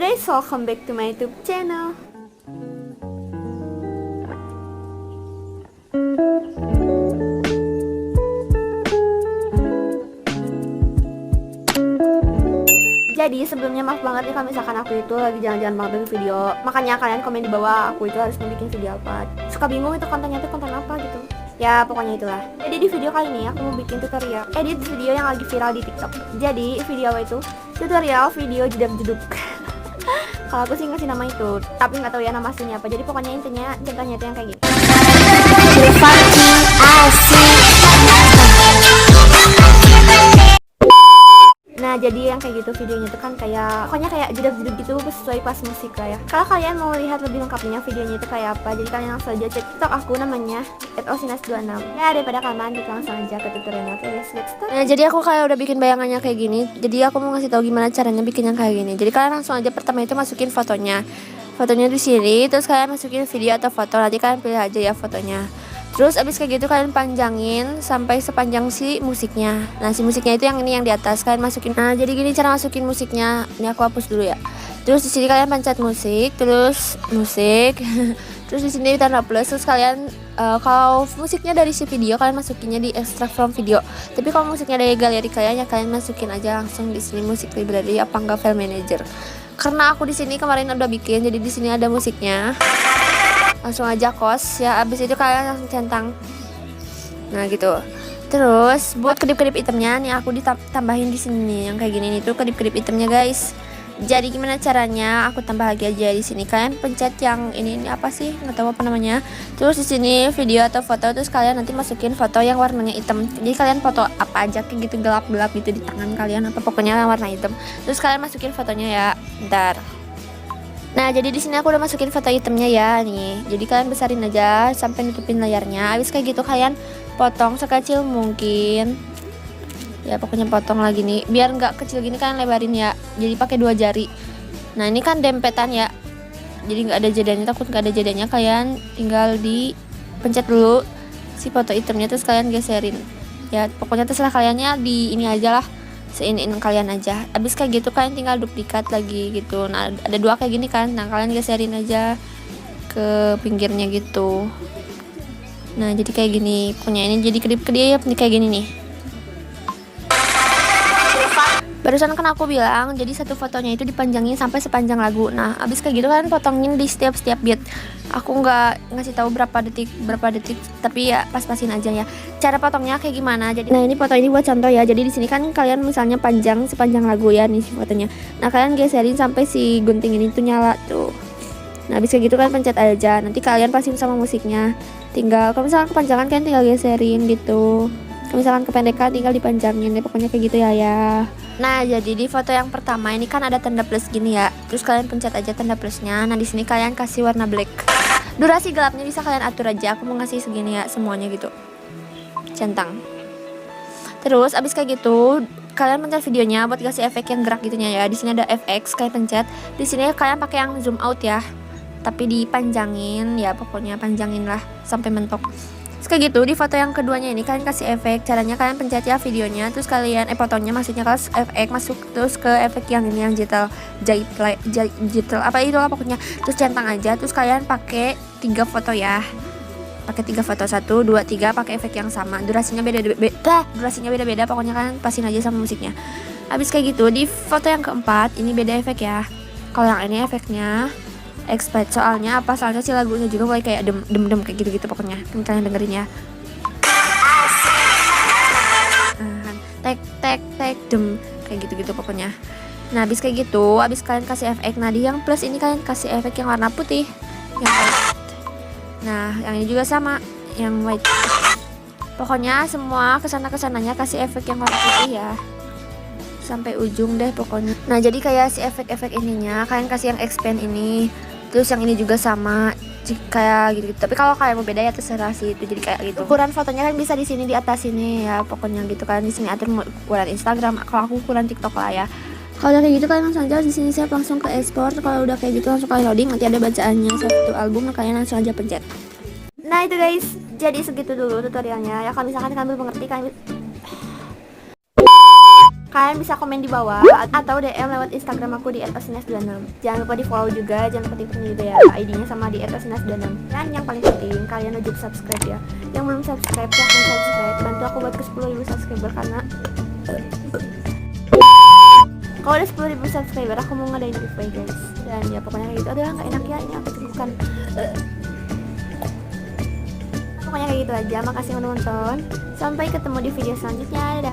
guys, welcome back to my YouTube channel. Jadi sebelumnya maaf banget nih kalau misalkan aku itu lagi jalan-jalan banget bikin video. Makanya kalian komen di bawah aku itu harus bikin video apa. Suka bingung itu kontennya itu konten apa gitu. Ya pokoknya itulah. Jadi di video kali ini aku mau bikin tutorial edit video yang lagi viral di TikTok. Jadi video itu tutorial video jedag jedug. Kalau aku sih ngasih nama itu, tapi nggak tahu ya nama aslinya apa. Jadi pokoknya intinya contohnya itu yang kayak gini. Nah jadi yang kayak gitu videonya tuh kan kayak pokoknya kayak jedag-jedug gitu sesuai pas musik lah ya. Kalau kalian mau lihat lebih lengkapnya videonya itu kayak apa, jadi kalian langsung aja cek TikTok aku namanya @osinas26. Ya daripada kalian kita langsung aja ke tutorialnya. Oke guys, let's start. Nah jadi aku kayak udah bikin bayangannya kayak gini. Jadi aku mau ngasih tahu gimana caranya bikin yang kayak gini. Jadi kalian langsung aja pertama itu masukin fotonya. Fotonya di sini, terus kalian masukin video atau foto. Nanti kalian pilih aja ya fotonya. Terus abis kayak gitu kalian panjangin sampai sepanjang si musiknya. Nah si musiknya itu yang ini yang di atas kalian masukin. Nah jadi gini cara masukin musiknya. Ini aku hapus dulu ya. Terus di sini kalian pencet musik, terus musik. Terus di sini tanda plus. Terus kalian kalau musiknya dari si video kalian masukinnya di extract from video. Tapi kalau musiknya dari galeri kalian ya kalian masukin aja langsung di sini musik library apa enggak file manager. Karena aku di sini kemarin udah bikin, jadi di sini ada musiknya. Langsung aja kos ya, abis itu kalian langsung centang. Nah gitu. Terus buat kedip-kedip itemnya nih aku ditambahin di sini yang kayak gini nih tuh kedip-kedip itemnya guys. Jadi gimana caranya? Aku tambah lagi aja di sini. Kalian pencet yang ini apa sih? Nggak tahu apa namanya. Terus di sini video atau foto, terus kalian nanti masukin foto yang warnanya hitam. Jadi kalian foto apa aja kayak gitu gelap-gelap gitu di tangan kalian apa pokoknya yang warna hitam. Terus kalian masukin fotonya ya. Bentar. Nah jadi di sini aku udah masukin foto itemnya ya nih. Jadi kalian besarin aja sampai nutupin layarnya. Habis kayak gitu kalian potong sekecil mungkin. Ya pokoknya potong lagi nih. Biar nggak kecil gini kalian lebarin ya. Jadi pakai 2 jari. Nah ini kan dempetan ya. Jadi nggak ada jedanya, takut nggak ada jedanya kalian tinggal dipencet dulu si foto itemnya terus kalian geserin. Ya pokoknya terserah kaliannya di ini aja lah. Seiniin kalian aja. Abis kayak gitu kalian tinggal duplikat lagi gitu. Nah ada 2 kayak gini kan. Nah kalian geserin aja ke pinggirnya gitu. Nah jadi kayak gini. Pokoknya ini jadi kedip-kedip nih kayak gini nih. Barusan kan aku bilang jadi satu fotonya itu dipanjangin sampai sepanjang lagu. Nah abis kayak gitu kan potongin di setiap beat. Aku nggak ngasih tahu berapa detik tapi ya pas-pasin aja ya cara potongnya kayak gimana. Jadi nah ini foto ini buat contoh ya. Jadi di sini kan kalian misalnya panjang sepanjang lagu ya nih si fotonya. Nah kalian geserin sampai si gunting ini tuh nyala tuh. Nah abis kayak gitu kan pencet aja. Nanti kalian pasin sama musiknya. Tinggal kalau misalkan kepanjangan kalian tinggal geserin gitu. Kalau misalkan kependekan tinggal dipanjangin deh. Pokoknya kayak gitu ya. Nah jadi di foto yang pertama ini kan ada tanda plus gini ya. Terus kalian pencet aja tanda plusnya. Nah di sini kalian kasih warna black. Durasi gelapnya bisa kalian atur aja. Aku mau ngasih segini ya semuanya gitu. Centang. Terus abis kayak gitu kalian pencet videonya buat kasih efek yang gerak gitunya ya. Di sini ada FX kalian pencet. Di sini kalian pakai yang zoom out ya. Tapi dipanjangin ya pokoknya panjangin lah sampai mentok. Terus kayak gitu di foto yang keduanya ini kalian kasih efek. Caranya kalian pencet ya videonya. Terus kalian fotonya maksudnya kalau efek masuk terus ke efek yang ini yang jitel apa itu lah pokoknya. Terus centang aja. Terus kalian pakai 3 foto ya. Pakai 3 foto 1, 2, 3 pakai efek yang sama. Durasinya beda-beda. Pokoknya kalian pasin aja sama musiknya. Habis kayak gitu di foto yang keempat ini beda efek ya. Kalau yang ini efeknya expert soalnya apa soalnya si lagunya juga mulai kayak dem kayak gitu pokoknya kalian dengerin ya. Tek dem kayak gitu pokoknya. Nah habis kayak gitu habis kalian kasih efek. Nah di yang plus ini kalian kasih efek yang warna putih yang white. Nah yang ini juga sama yang white. Pokoknya semua kesananya kasih efek yang warna putih ya sampai ujung deh pokoknya. Nah jadi kayak si efek-efek ininya kalian kasih yang expand ini. Terus yang ini juga sama kayak gitu. Tapi kalau kalian mau beda ya terserah sih itu jadi kayak gitu. Ukuran fotonya kan bisa di sini di atas sini ya. Pokoknya gitu kan di sini atur ukuran Instagram. Kalau aku ukuran TikTok lah ya. Kalau udah kayak gitu kalian langsung aja di sini saya langsung ke export. Kalau udah kayak gitu langsung kalian loading nanti ada bacaannya satu album. Nah, kalian langsung aja pencet. Nah itu guys, jadi segitu dulu tutorialnya. Ya kalau misalkan kalian belum mengerti kalian Kalian bisa komen di bawah atau DM lewat Instagram aku di @osines26. Jangan lupa di follow juga, jangan lupa penting juga ya ID-nya sama di @osines26. Dan yang paling penting kalian wajib subscribe ya. Yang belum subscribe silahkan subscribe. Bantu aku buat ke 10.000 subscriber karena kalau udah 10.000 subscriber aku mau ngadain giveaway guys. Dan ya pokoknya kayak gitu. Aduh nggak enak ya ini aku cekukan. Pokoknya kayak gitu aja. Makasih udah nonton. Sampai ketemu di video selanjutnya. Dadah.